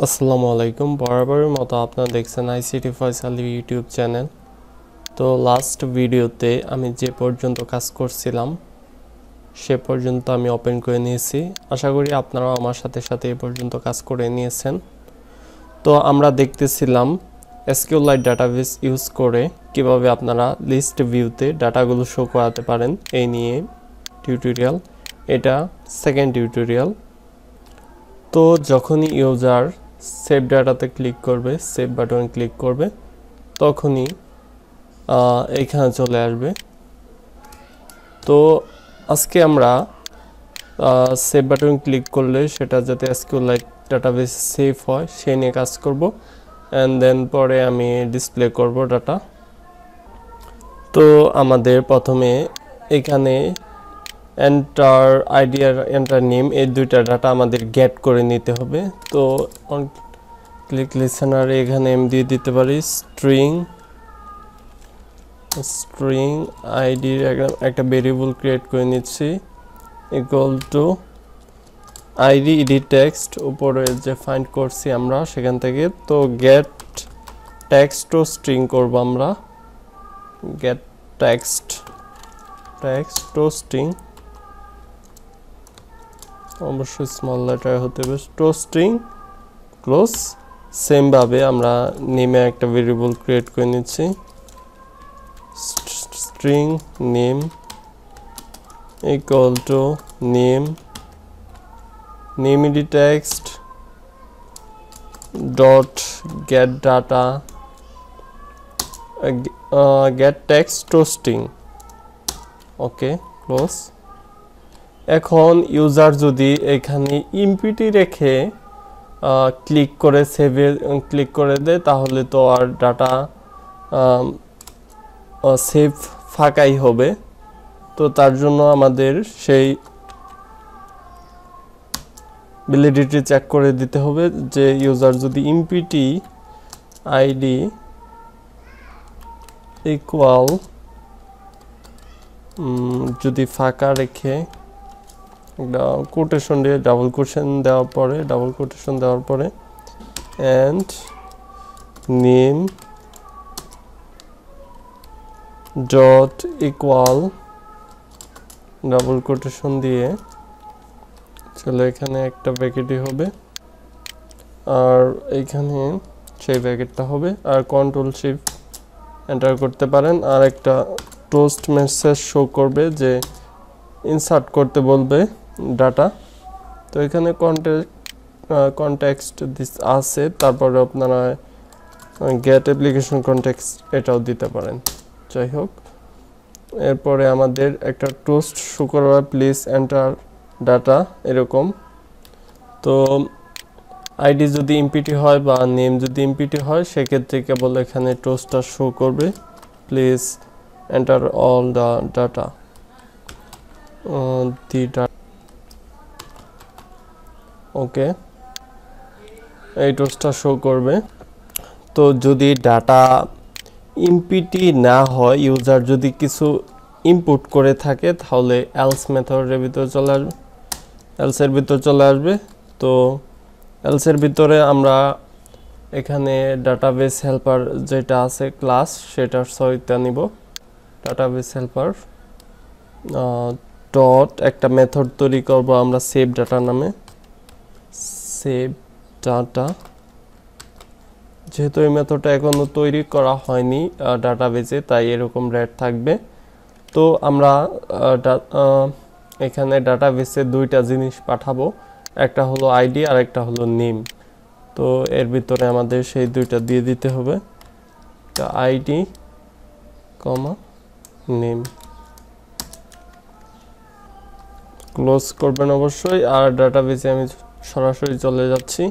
আসসালামু আলাইকুম। বরাবরের মতো আপনারা দেখছেন আইসিটি ফয়সালি ইউটিউব চ্যানেল। তো লাস্ট ভিডিওতে আমি যে পর্যন্ত কাজ করছিলাম সে পর্যন্ত আমি ওপেন করে নিয়েছি। আশা করি আপনারাও আমার সাথে সাথে এ পর্যন্ত কাজ করে নিয়েছেন। তো আমরা দেখতেছিলাম এসকিউএলআইট ডাটাবেস ইউজ করে কিভাবে আপনারা লিস্ট ভিউতে ডাটাগুলো শো করাতে পারেন এই নিয়ে টিউটোরিয়াল। এটা সেকেন্ড টিউটোরিয়াল। তো যখনই ইউজার সেভ ডাটাতে ক্লিক করবে, সেভ বাটন ক্লিক করবে, তখনই এখানে চলে আসবে। তো আজকে আমরা সেভ বাটন ক্লিক করলে সেটা যাতে এসকিউএলআইট ডাটাবেস সেভ হয় সেই নিয়ে কাজ করব, অ্যান্ড দেন পরে আমি ডিসপ্লে করব ডাটা। তো আমাদের প্রথমে এখানে এন্টার আইডি আর এন্টার নেম এই দুইটা ডাটা আমাদের গেট করে নিতে হবে। তো অন ক্লিক লিসেনার এখানে এম দিয়ে দিতে পারি স্ট্রিং আইডি একটা ভেরিয়েবল ক্রিয়েট করে নিচ্ছি equal to ID ED text উপরে যে ফাইন্ড করছি আমরা সেখান থেকে। তো গেট টেক্সট টু স্ট্রিং করব আমরা, গেট টেক্সট টু স্ট্রিং, অবশ্যই স্মল লেটার হতে হবে, টু স্ট্রিং ক্লোজ। সেম ভাবে আমরা নেমে একটা ভেরিয়েবল ক্রিয়েট করে নিচ্ছি string name equal to name ED text dot get data get text to string, okay close. এখন ইউজার যদি এখানে ইমপিটি রেখে ক্লিক করে সেভে ক্লিক করে দেয় তাহলে তো আর ডাটা সেভ ফাঁকাই হবে। তো তার জন্য আমাদের সেই ভ্যালিডিটি চেক করে দিতে হবে যে ইউজার যদি ইমপিটি আইডি ইকুয়াল যদি ফাঁকা রেখে কোটেশন দিয়ে ডাবল কোটেশন দেওয়ার পরে and name dot equal double quotation দিয়ে চলে এখানে একটা ব্র্যাকেটই হবে আর এইখানে সেই ব্র্যাকেটটা হবে, আর কন্ট্রোল শিফট এন্টার করতে পারেন। আর একটা টোস্ট মেসেজ শো করবে যে ইনসার্ট করতে বলবে ডাটা। তো এখানে কনটেক্সট দিস আছে, তারপরে আপনারা গেট অ্যাপ্লিকেশন কনটেক্সট এটাও দিতে পারেন। যাই হোক, এরপরে আমাদের একটা টোস্ট শো করবে প্লিজ এন্টার ডাটা এরকম। তো আইডি যদি ইমপিটি হয় বা নেম যদি ইমপিটি হয় সেক্ষেত্রে কেবল এখানে টোস্টটা শো করবে please enter all the data ওকে, এই টোস্টটা শো করবে। তো যদি ডাটা ইমপিটি না হয়, ইউজার যদি কিছু ইনপুট করে থাকে তাহলে এলস মেথডের ভিতরে চলে আসবে। তো এলসের ভিতরে আমরা এখানে ডাটাবেস হেল্পার যেটা আছে ক্লাস সেটার সহায়তা নিব। ডাটাবেস হেল্পার ডট একটা মেথড তৈরি করব আমরা সেভ ডাটা নামে, সেভ ডাটা। যেহেতু এই মেথডটা এখনো তৈরি করা হয়নি ডাটাবেসে তাই এরকম রেড থাকবে। তো আমরা এখানে ডাটাবেসে দুইটা জিনিস পাঠাবো, একটা হলো আইডি আর একটা হলো নেম। তো এর ভিতরে আমাদের সেই দুইটা দিয়ে দিতে হবে, আইডি কমা নেম। ক্লোজ করবেন অবশ্যই। আর ডাটাবেসে আমি সরাসরি চলে যাচ্ছি।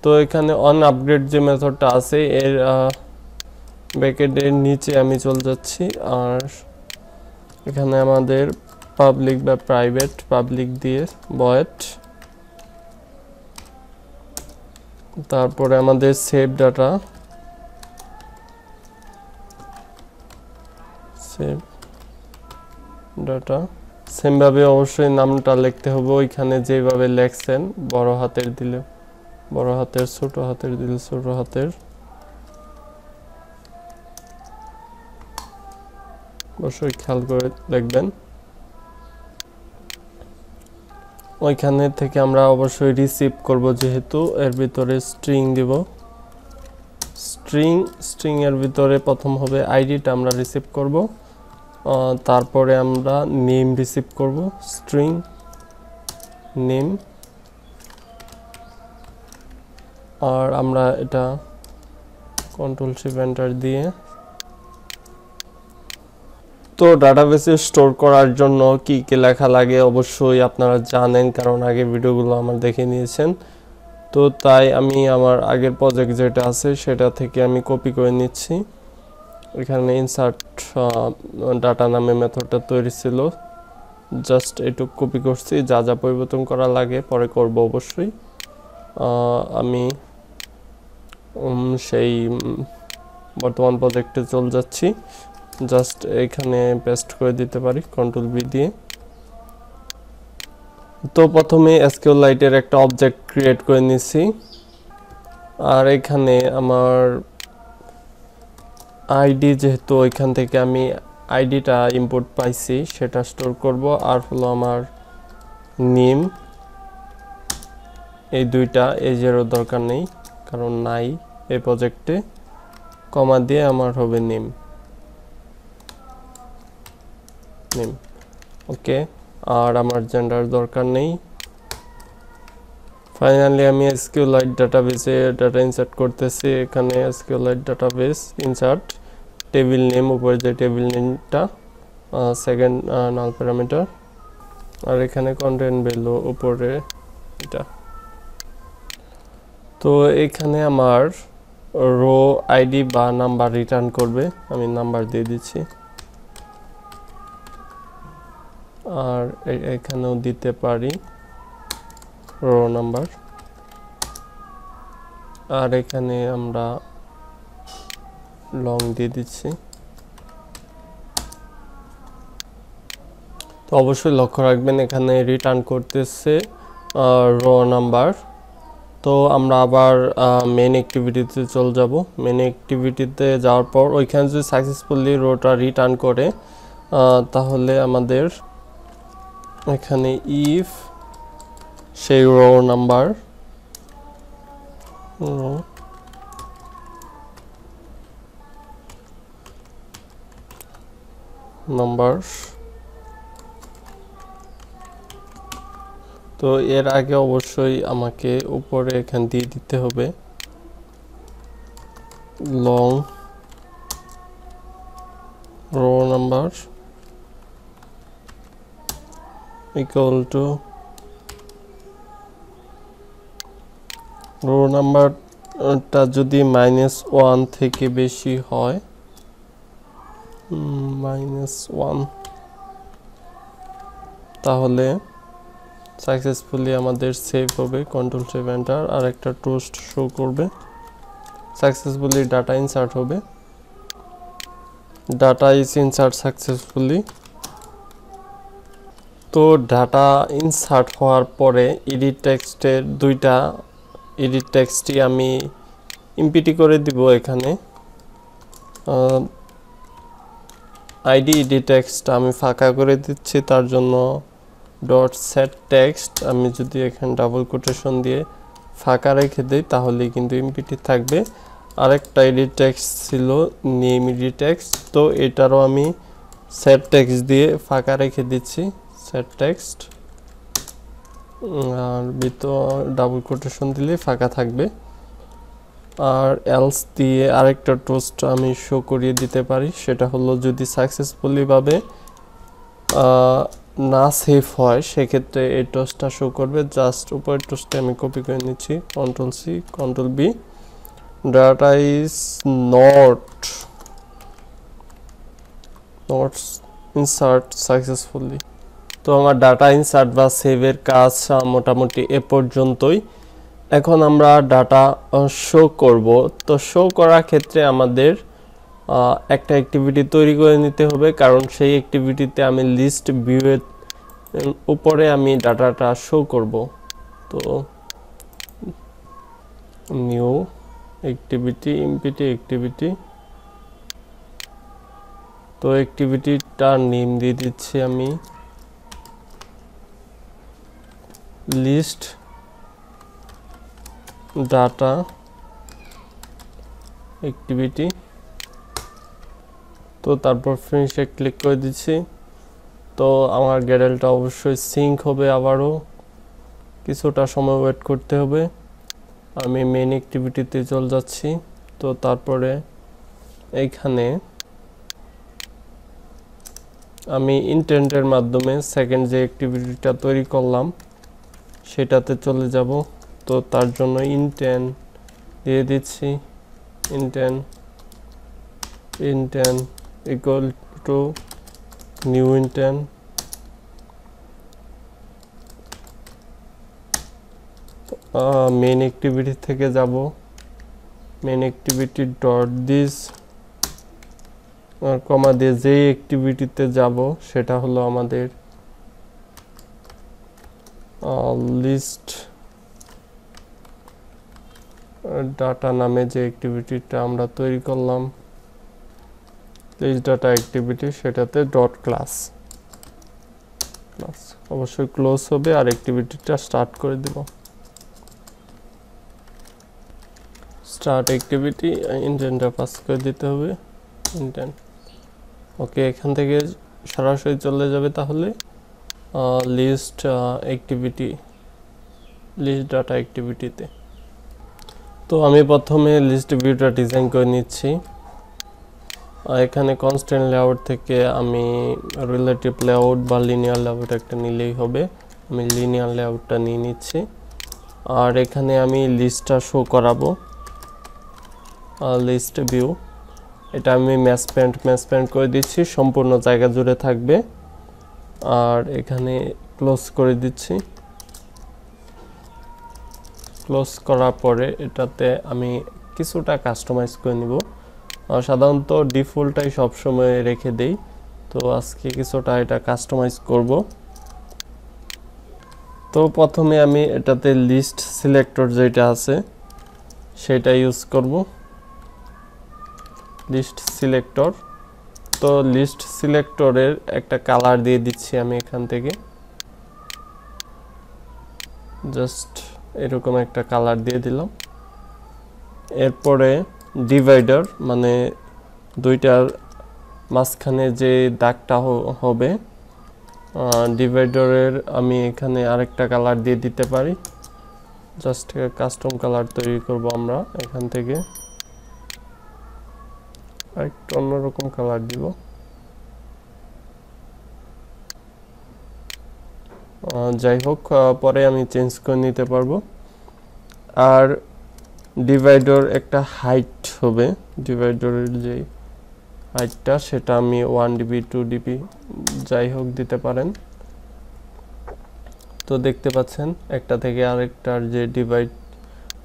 তো এখানে অন আপগ্রেড যে মেথডটা আছে এর ব্র্যাকেটের নিচে আমি চলে যাচ্ছি। আর এখানে আমাদের পাবলিক বা প্রাইভেট, পাবলিক দিয়ে ভয়েড, তারপরে আমাদের সেভ ডাটা সেমভাবে অবশ্যই নামটা লিখতে হবে ওইখানে যেভাবে লেখছেন, বড় হাতের দিলে বড় হাতের ছোট হাতের দিলে ছোট হাতের, অবশ্যই খেয়াল করে দেখবেন। ওইখানে থেকে আমরা অবশ্যই রিসিভ করব, যেহেতু এর ভিতরে স্ট্রিং দিব। স্ট্রিং এর ভিতরে প্রথম হবে আইডিটা আমরা রিসিভ করব, তারপরে আমরা নেম রিসিভ করব, স্ট্রিং নেম। আর আমরা এটা Ctrl+Shift+Enter দিয়ে, তো ডাটাবেসে স্টোর করার জন্য কি কি লেখা লাগে অবশ্যই আপনারা জানেন, কারণ আগের ভিডিওগুলো আমার দেখে নিয়েছেন। তো তাই আমি আমার আগের প্রজেক্ট যেটা আছে সেটা থেকে আমি কপি করে নিচ্ছি। এখানে ইনসার্ট ডাটা নামে মেথডটা তৈরি ছিল, জাস্ট এটুকু কপি করছি। যা যা পরিবর্তন করা লাগে পরে করব অবশ্যই। আমি সেই বর্তমান প্রজেক্টে চলে যাচ্ছি, জাস্ট এখানে পেস্ট করে দিতে পারি Ctrl+V দিয়ে। তো প্রথমে SQLite এর একটা অবজেক্ট ক্রিয়েট করে নিছি, আর এখানে আমার আইডি, যেহেতু এখান থেকে আমি আইডিটা ইম্পোর্ট পাইছি সেটা স্টোর করব। আর হলো আমার নেম, এই দুইটা এজেরও দরকার নেই কারণ নাই এই প্রজেক্টে, কমা দিয়ে আমার হবে নেম। ওকে, আর আমার জেন্ডার দরকার নেই। ফাইনালি আমি SQLite ডাটাবেসে ডাটা ইনসার্ট করতেছি। এখানে SQLite database insert table name, উপরে যে টেবিল নেমটা সেকেন্ড নাল প্যারামিটার, আর এখানে কন্টেন্ট ভ্যালু উপরে এটা। তো এখানে আমার রো আইডি বা নাম্বার রিটার্ন করবে, আমি নাম্বার দিয়ে দিচ্ছি। আর এখানেও দিতে পারি রো নাম্বার, আর এখানে আমরা লং দিয়ে দিচ্ছি। তো অবশ্যই লক্ষ্য রাখবেন এখানে রিটার্ন করতেছে রো নাম্বার। তো আমরা আবার মেন অ্যাক্টিভিটিতে চলে যাব। মেন অ্যাক্টিভিটিতে যাওয়ার পর ওইখানে যদি সাকসেসফুলি রোটা রিটার্ন করে তাহলে আমাদের এখানে ইফ সেই রো নাম্বার তো এর আগে অবশ্যই আমাকে উপরে এখান দিয়ে দিতে হবে long row number equal to row নাম্বারটা যদি -1 থেকে বেশি হয়, -1, তাহলে সাকসেসফুলি আমাদের সেভ হবে। Ctrl+Shift+Enter, আর একটা টোস্ট শো করবে, সাকসেসফুলি ডাটা ইনসার্ট হবে। Data is insert successfully. তো ডাটা ইনসার্ট হওয়ার পরে এডিট টেক্সটের দুইটা এডিট টেক্সটই আমি ইম্পিটি করে দিব। এখানে আইডি এডিট টেক্সট আমি ফাঁকা করে দিচ্ছি, তার জন্য .setText আমি যদি এখানে ডাবল কোটেশন দিয়ে ফাঁকা রেখে দিই তাহলেই কিন্তু ইম্পিটি থাকবে। আরেকটা এডিট টেক্সট ছিল নেম এডিট টেক্সট, তো এটারও আমি setText দিয়ে ফাঁকা রেখে দিচ্ছি, setText, আর ভিতর ডাবল কোটেশন দিলে ফাঁকা থাকবে। আর এলস দিয়ে আরেকটা টোস্ট আমি শো করিয়ে দিতে পারি, সেটা হলো যদি সাকসেসফুলি ভাবে না সেভ হয় সেক্ষেত্রে এই টোস্টটা শো করবে। জাস্ট উপরের টোস্টে আমি কপি করে নিচ্ছি, Ctrl+C Ctrl+V। Data is not insert successfully. তো আমার ডাটা ইনসার্ট বা সেভের কাজ মোটামুটি এ পর্যন্তই। এখন আমরা ডাটা শো করব। তো শো করার ক্ষেত্রে আমাদের একটা অ্যাক্টিভিটি তৈরি করে নিতে হবে, কারণ সেই অ্যাক্টিভিটিতে আমি লিস্ট ভিউয়ের উপরে আমি ডাটাটা শো করব। তো নিউ অ্যাক্টিভিটি এমপিটি অ্যাক্টিভিটি। তো অ্যাক্টিভিটিটার নেম দিয়ে দিচ্ছি আমি লিস্ট ডাটা অ্যাক্টিভিটি। তো তারপর ফিনিশে ক্লিক করে দিচ্ছি। তো আমার গ্যাডেলটা অবশ্যই সিঙ্ক হবে, আবারও কিছুটা সময় ওয়েট করতে হবে। আমি মেইন অ্যাক্টিভিটিতে চলে যাচ্ছি। তো তারপরে এইখানে আমি ইন্টেন্টের মাধ্যমে সেকেন্ড যে অ্যাক্টিভিটিটা তৈরি করলাম সেটাতে চলে যাব। তো তার জন্য ইন্টেন্ট দিয়ে দিচ্ছি, intent equal to new intent. Main activity থেকে যাব, মেইন অ্যাক্টিভিটি ডট দিস কমা দিয়ে যেই অ্যাক্টিভিটিতে যাব সেটা হলো আমাদের লিস্ট ডাটা নামে যে অ্যাক্টিভিটিটা আমরা তৈরি করলাম, লিস্ট ডাটা অ্যাক্টিভিটি, সেটাতে ডট ক্লাস অবশ্যই ক্লোজ হবে আর অ্যাক্টিভিটিটা স্টার্ট করে দেব। স্টার্ট অ্যাক্টিভিটি ইন্টেন্টটা পাস করে দিতে হবে, ইন্টেন্ট। ওকে, এখান থেকে সরাসরি চলে যাবে তাহলে লিস্ট অ্যাক্টিভিটি, লিস্ট ডাটা অ্যাক্টিভিটিতে। তো আমি প্রথমে লিস্ট ভিউটা ডিজাইন করে নিচ্ছি। এখানে কনস্ট্যান্ট লেআউট থেকে আমি রিলেটিভ লেআউট বা লিনিয়ার লেআউট একটা নিলেই হবে। আমি লিনিয়ার লেআউটটা নিয়ে নিচ্ছি। আর এখানে আমি লিস্টটা শো করাবো, লিস্ট ভিউ। এটা আমি ম্যাচ প্যান্ট করে দিচ্ছি, সম্পূর্ণ জায়গা জুড়ে থাকবে। আর এখানে ক্লোজ করে দিচ্ছি। ক্লোজ করার পরে এটাতে আমি কিছুটা কাস্টমাইজ করে নিব। সাধারণত ডিফল্টটাই সবসময় রেখে দেই, তো আজকে কিছুটা এটা কাস্টমাইজ করব। তো প্রথমে আমি এটাতে লিস্ট সিলেক্টর যেটা আছে সেটা ইউজ করব, লিস্ট সিলেক্টর। তো লিস্ট সিলেক্টরের একটা কালার দিয়ে দিচ্ছি আমি এখান থেকে, জাস্ট এরকম একটা কালার দিয়ে দিলাম। এরপরে ডিভাইডার মানে দুইটার মাঝখানে যে দাগটা হবে, ডিভাইডারের আমি এখানে আরেকটা কালার দিয়ে দিতে পারি। জাস্ট কাস্টম কালার তৈরি করব আমরা এখান থেকে, আরেকটু অন্যরকম কালার দিব। যাই হোক, পরে আমি চেঞ্জ করে নিতে পারবো। আর ডিভাইডার একটা হাইট হবে, ডিভাইডারের যে হাইটটা সেটা আমি 1 dB 2 dB যাই হোক দিতে পারেন। তো দেখতে পাচ্ছেন একটা থেকে আরেকটার যে ডিভাইড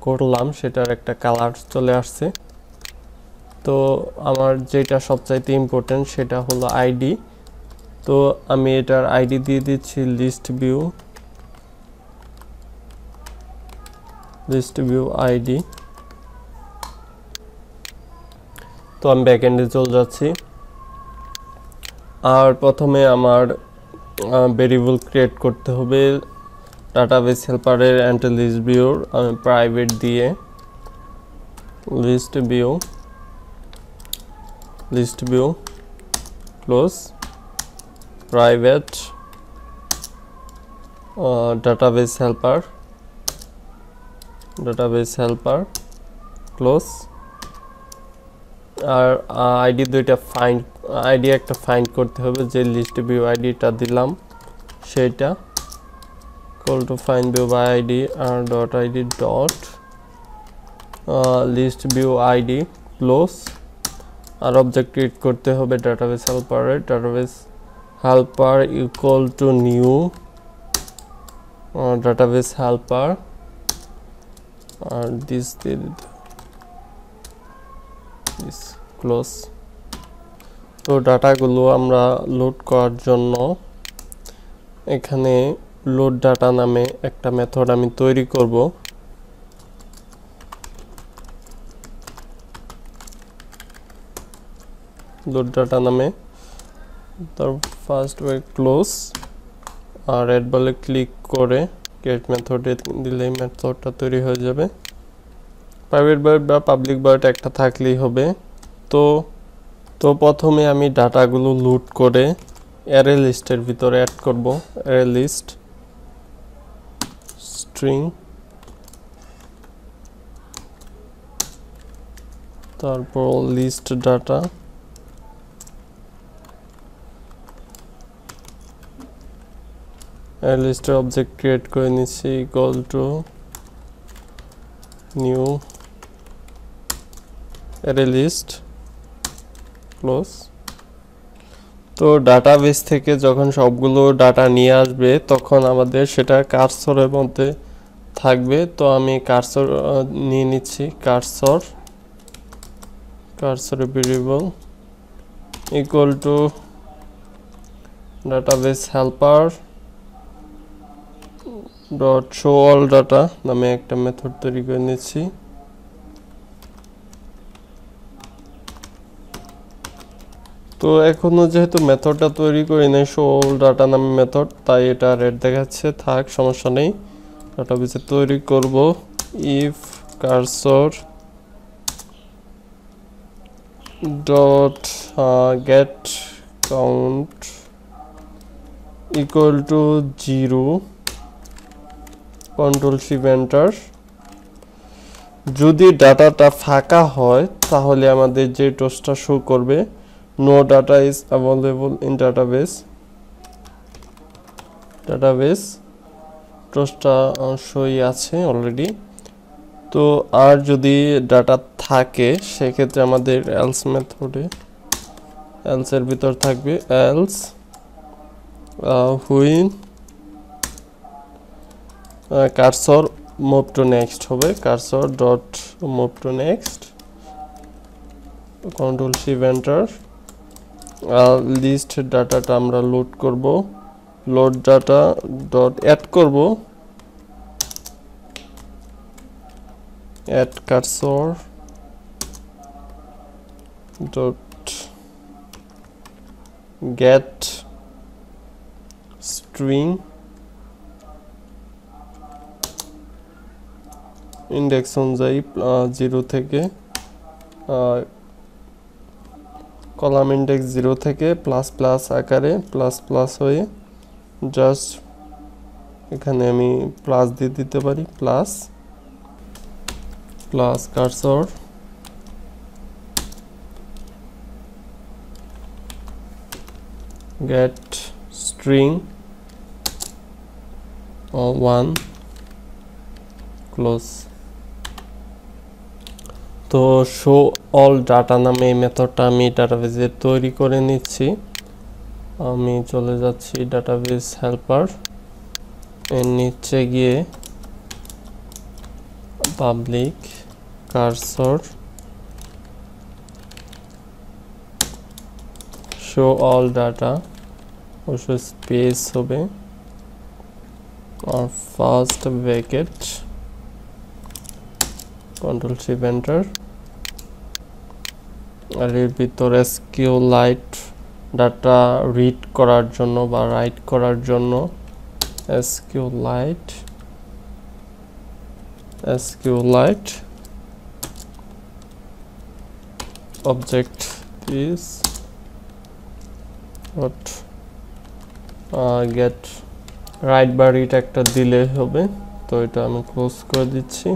করলাম সেটার একটা কালার চলে আসছে। তো আমার যেটা সবচাইতে ইম্পর্টেন্ট সেটা হলো আইডি। তো আমি এটার আইডি দিয়ে দিচ্ছি লিস্ট ভিউ আইডি। তো আমি ব্যাকএন্ডে চলে যাচ্ছি। আর প্রথমে আমার ভেরিয়েবল ক্রিয়েট করতে হবে ডাটাবেস হেল্পারের অ্যান্ড লিস্ট ভিউর। আমি প্রাইভেট দিয়ে list view close private database helper close. আর আইডি দুইটা আইডি একটা ফাইন্ড করতে হবে, যে লিস্ট ভিউ আইডিটা দিলাম সেইটা equal to find view by ID R dot ID dot list view ID close. আর অবজেক্ট ক্রিয়েট করতে হবে database helper equal to new database helper আর দিস দিয়ে দিতে ক্লোজ। তো ডাটাগুলো আমরা লোড করার জন্য এখানে লোড ডাটা নামে একটা মেথড আমি তৈরি করব। লোড ডাটা নামে, তার ফার্স্ট ওয়ে ক্লোজ, আর অ্যাড বলে ক্লিক করে গেট মেথডে দিলে মেথডটা তৈরি হয়ে যাবে। প্রাইভেট ভয়েড বা পাবলিক ভয়েড একটা থাকলেই হবে। তো প্রথমে আমি ডাটাগুলো লোড করে অ্যারে লিস্টের ভিতরে অ্যাড করব। অ্যারে লিস্ট স্ট্রিং, তারপর লিস্ট ডাটা, অ্যারে লিস্টের অবজেক্ট ক্রিয়েট করে নিচ্ছি equal to new array list close. তো ডাটাবেস থেকে যখন সবগুলো ডাটা নিয়ে আসবে তখন আমাদের সেটা কার্সরের মধ্যে থাকবে। তো আমি কার্সর নিয়ে নিচ্ছি, cursor variable equal to database helper dot show all data নামে একটা মেথড তৈরি করে নিচ্ছি। তো এখনো যেহেতু মেথডটা তৈরি করি নাই শো অল ডাটা নামে মেথড, তাই এটা রেড দেখাচ্ছে, থাক সমস্যা নেই। ডাটাবেসে তৈরি করব if cursor dot get count equal to 0, control shift enter. যদি ডাটাটা ফাঁকা হয় তাহলে আমাদের যে টোস্টটা শো করবে no data is available in database টোস্টটা শোই আছে অলরেডি। তো আর যদি ডাটা থাকে সেক্ষেত্রে আমাদের এলস মেথডে এলসের ভিতর থাকবে else when cursor move to next হবে, cursor dot move to next, control shift enter. List ডাটাটা আমরা লোড করব, লোড ডাটা ডট অ্যাড করব add cursor dot get string index অনুযায়ী 0 থেকে কলাম ইন্ডেক্স 0 থেকে প্লাস প্লাস আকারে প্লাস প্লাস হয়ে জাস্ট এখানে আমি প্লাস দিয়ে দিতে পারি, plus plus cursor get string 1 close. তো শো অল ডাটা নামে এই মেথডটা আমি ডাটাবেসে তৈরি করে নিচ্ছি। আমি চলে যাচ্ছি ডাটাবেস হেল্পার, এর নিচে গিয়ে public cursor show all data, অবশ্যই স্পেস হবে আর first bracket, control shift enter. আর এর ভিতরে এসকিউলাইট ডাটা রিড করার জন্য বা রাইট করার জন্য SQLite object is what get right বা রিড একটা দিলে হবে। তো এটা আমি ক্লোজ করে দিচ্ছি।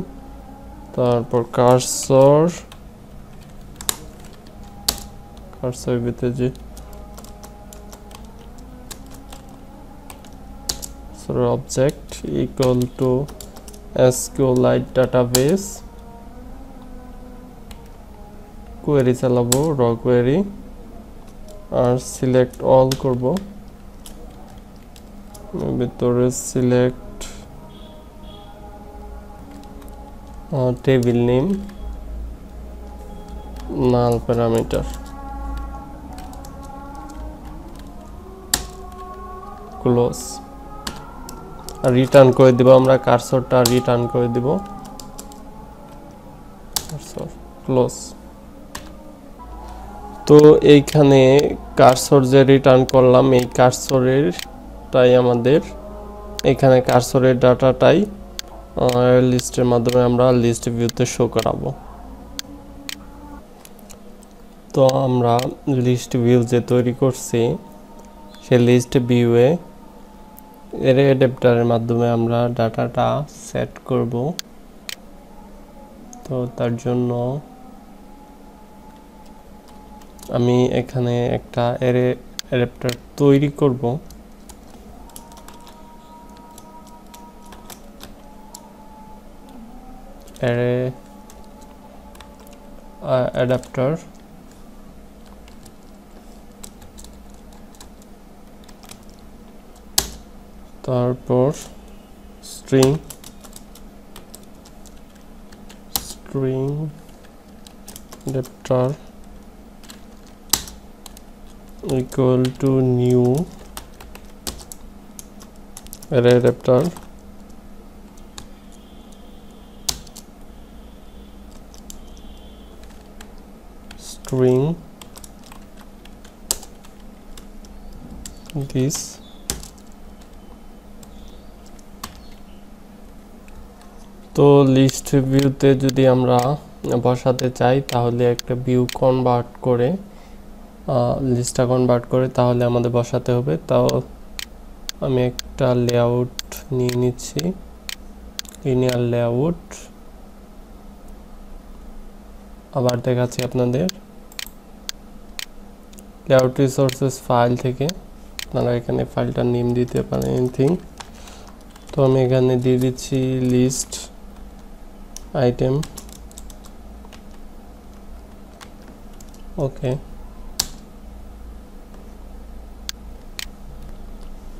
তারপর কার্সর ভিতরে যে object equal to SQLite database, query চালাবো র কোয়েরি আর সিলেক্ট অল করব, ভিতরে সিলেক্ট টেবিল নেম নাল প্যারামিটার ক্লোজ। আর রিটার্ন করে দিব, আমরা কার্সরটা রিটার্ন করে দিব, কার্সর ক্লোজ। তো এইখানে কার্সর যে রিটার্ন করলাম, এই কার্সরের তাই আমাদের এখানে কার্সরের ডাটাটাই লিস্টের মাধ্যমে আমরা লিস্ট ভিউতে শো করাবো। তো আমরা লিস্ট ভিউ যে তৈরি করছি সেই লিস্ট ভিউয়ে অ্যারে অ্যাডাপ্টারের মাধ্যমে আমরা ডাটাটা সেট করব। তো তার জন্য আমি এখানে একটা অ্যারে অ্যাডাপ্টার তৈরি করব। অ্যারে অ্যাডাপ্টার তারপর string adapter equal to new array adapter string this তো লিস্ট ভিউতে যদি আমরা বসাতে চাই তাহলে একটা ভিউ কনভার্ট করে লিস্টটা কনভার্ট করে তাহলে আমাদের বসাতে হবে। তাও আমি একটা লেআউট নিয়ে নিচ্ছি, লিনিয়ার লেআউট। আবার দেখাচ্ছি আপনাদের লেআউট রিসোর্সেস ফাইল থেকে, আপনারা এখানে ফাইলটার নেম দিতে পারেন এনিথিং। তো আমি এখানে দিয়ে দিচ্ছি লিস্ট আইটেম। ওকে,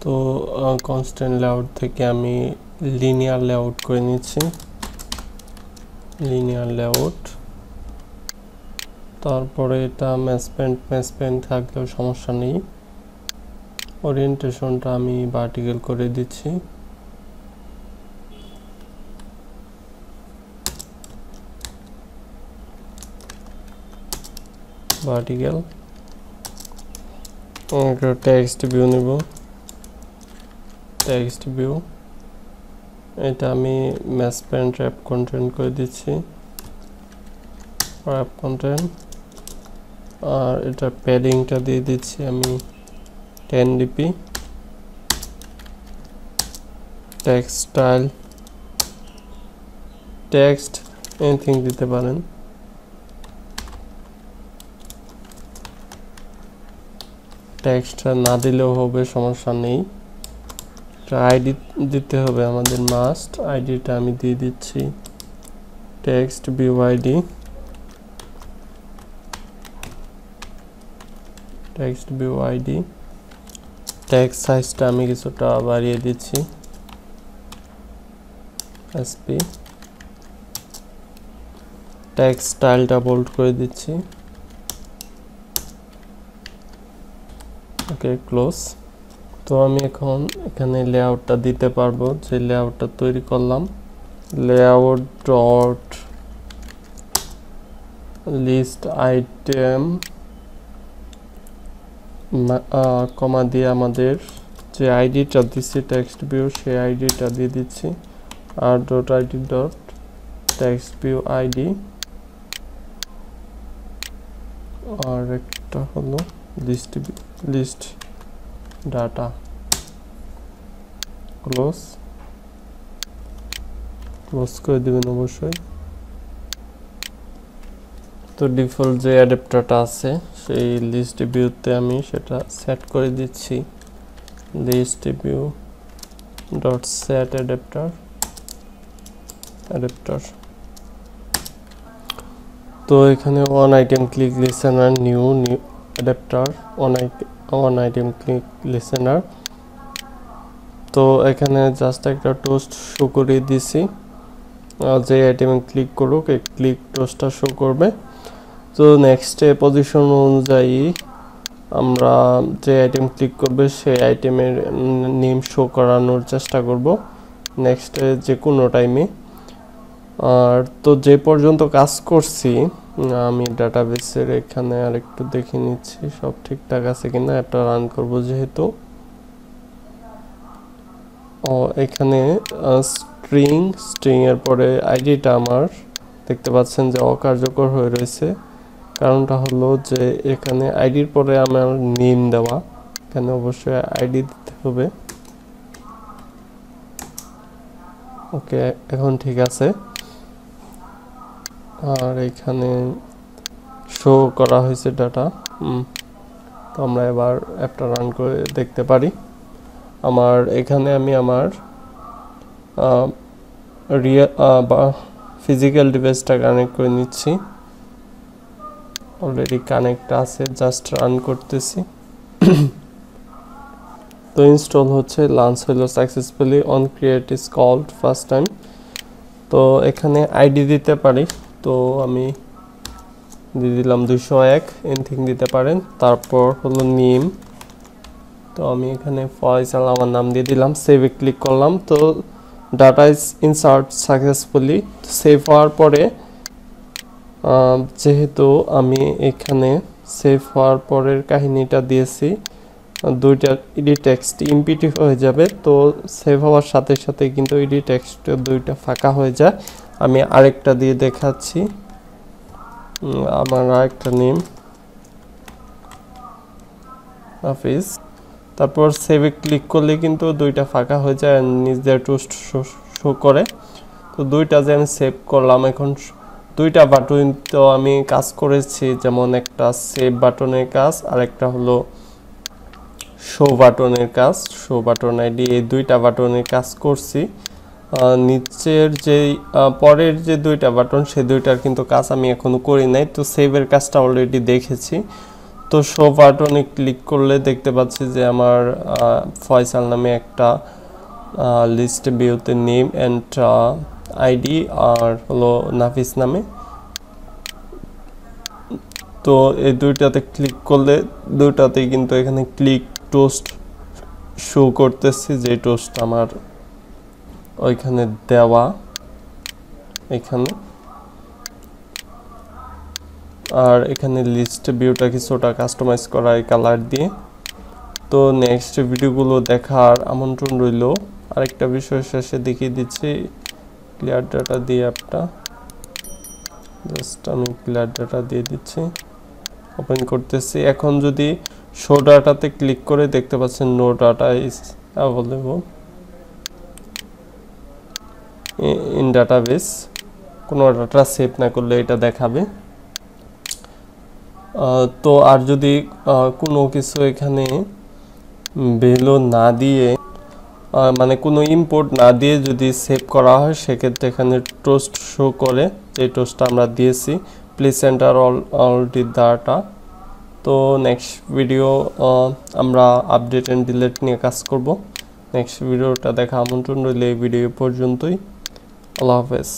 তো কনস্ট্যান্ট লেআউট থেকে আমি লিনিয়ার লেআউট করে নিচ্ছি, লিনিয়ার লেআউট। তারপরে এটা ম্যাসপেন্ট থাকলেও সমস্যা নেই। ওরিয়েন্টেশনটা আমি ভার্টিক্যাল করে দিচ্ছি। ভার্টিক্যাল। একটা টেক্সট ভিউ নিব, টেক্সট ভিউ এটা আমি ম্যাসপেন্ট র্যাপ কন্টেন্ট করে দিচ্ছি, র্যাপ কন্টেন্ট। আর এটা প্যাডিংটা দিয়ে দিচ্ছি আমি 10 dp। Text style, text anything দিতে পারেন। টেক্সটটা না দিলেও হবে, সমস্যা নেই। আইডি দিতে হবে আমাদের মাস্ট, আইডিটা আমি দিয়ে দিচ্ছি text view ID, text view ID. Text সাইজটা আমি কিছুটা বাড়িয়ে দিচ্ছি এসপি। টেক্সট স্টাইলটা বোল্ড করে দিচ্ছি। ওকে, ক্লোজ। তো আমি এখন এখানে লেআউটটা দিতে পারবো, যে লেআউটটা তৈরি করলাম। লেআউট ডট লিস্ট আইটেম কমা দিয়ে আমাদের যে আইডিটা দিচ্ছি টেক্সট ভিউ সেই আইডিটা দিয়ে দিচ্ছি। R dot ID dot text view ID. আর একটা হলো লিস্ট ডাটা। ক্লোজ করে দিবেন অবশ্যই। তো ডিফল্ট যে অ্যাডাপ্টারটা আছে সেই লিস্ট ভিউতে আমি সেটা সেট করে দিচ্ছি, list view dot set adapter. তো এখানে one item click listener new adapter, one item click listener. তো এখানে জাস্ট একটা টোস্ট শো করে দিছি, যে আইটেমে ক্লিক করুক এই ক্লিক টোস্টটা শো করবে। তো নেক্সটে পজিশন অনুযায়ী আমরা যে আইটেম ক্লিক করবে সেই আইটেমের নেম শো করানোর চেষ্টা করব নেক্সটে যে কোনো টাইমে। আর তো যে পর্যন্ত কাজ করছি আমি ডাটাবেসের এখানে আরেকটু দেখে নিচ্ছি সব ঠিকঠাক আছে কিনা। অ্যাপটা রান করব যেহেতু। এখানে স্ট্রিং এর পরে আইডিটা আমার দেখতে পাচ্ছেন যে অকার্যকর হয়ে রয়েছে। কারণটা হলো যে এখানে আইডির পরে আমার নেম দেওয়া, এখানে অবশ্যই আইডি দিতে হবে। ওকে, এখন ঠিক আছে। আর এখানে শো করা হয়েছে ডাটা। তো আমরা এবার অ্যাপটা রান করে দেখতে পারি। আমার এখানে আমি আমার ফিজিক্যাল ডিভাইসটা কানেক্ট করে নিচ্ছি। অলরেডি কানেক্ট আছে, জাস্ট রান করতেছি। তো ইনস্টল হচ্ছে, লঞ্চ হলো successfully, on create is called first time. তো এখানে আইডি দিতে পারি, তো আমি দিয়ে দিলাম 201, এনিথিং দিতে পারেন। তারপর হলো নেম, তো আমি এখানে ফয়সাল আমার নাম দিয়ে দিলাম। সেভে ক্লিক করলাম। তো data is insert successfully. Save হওয়ার পরে যেহেতু আমি এখানে সেভ হওয়ার পরের কাহিনীটা দিয়েছি, দুইটা ইডি টেক্সট ইম্পিটিভ হয়ে যাবে। তো সেভ হওয়ার সাথে সাথে কিন্তু ইডি টেক্সট দুইটা ফাঁকা হয়ে যায়। আমি আরেকটা দিয়ে দেখাচ্ছি। আমার আরেকটা নেম হাফিজ। তারপর সেভে ক্লিক করলে কিন্তু দুইটা ফাঁকা হয়ে যায়, নিজের টোস্ট শো করে। তো দুইটা যে আমি সেভ করলাম, এখন দুইটা বাটন তো আমি কাজ করেছি, যেমন একটা সেভ বাটনের কাজ আর একটা হলো শো বাটনের কাজ, শো বাটন আইডি। এই দুইটা বাটনের কাজ করছি। নিচের যে পরের যে দুইটা বাটন, সেই দুইটার কিন্তু কাজ আমি এখনো করি নাই। তো সেভের কাজটা অলরেডি দেখেছি। তো শো বাটনে ক্লিক করলে দেখতে পাচ্ছি যে আমার ফয়সাল নামে একটা লিস্ট ভিউতে নেম অ্যান্ড আইডি আর হলো নাফিস নামে। তো এই দুইটাতে ক্লিক করলে দুইটাতেই কিন্তু এখানে ক্লিক টোস্ট শো করতেছে, যে টোস্ট আমার ওইখানে দেওয়া এখানে। আর এখানে লিস্ট ভিউটা কিছুটা কাস্টমাইজ করা এই কালার দিয়ে। তো নেক্সট ভিডিওগুলো দেখার আমন্ত্রণ রইল। আরেকটা বিষয় শেষে দেখিয়ে দিচ্ছি, ক্লিয়ার ডাটা দিয়ে অ্যাপটা জাস্ট আমি ক্লিয়ার ডাটা দিয়ে দিচ্ছি, ওপেন করতেছি। এখন যদি শো ডাটাতে ক্লিক করে দেখতে পাচ্ছেন no data is available in database. কোনো ডাটা সেভ না করলে এটা দেখাবে। তো আর যদি কোনো কিছু এখানে ভ্যালু না দিয়ে, মানে কোনো ইম্পোর্ট না দিয়ে যদি সেভ করা হয়, সেক্ষেত্রে এখানে টোস্ট শো করে, যে টোস্টটা আমরা দিয়েছি। Please enter all the data. তো নেক্সট ভিডিও আমরা আপডেট অ্যান্ড ডিলিট নিয়ে কাজ করব। নেক্সট ভিডিওটা দেখা আমন্ত্রণ রইলে এই ভিডিও পর্যন্তই। আল্লাহ হাফেজ।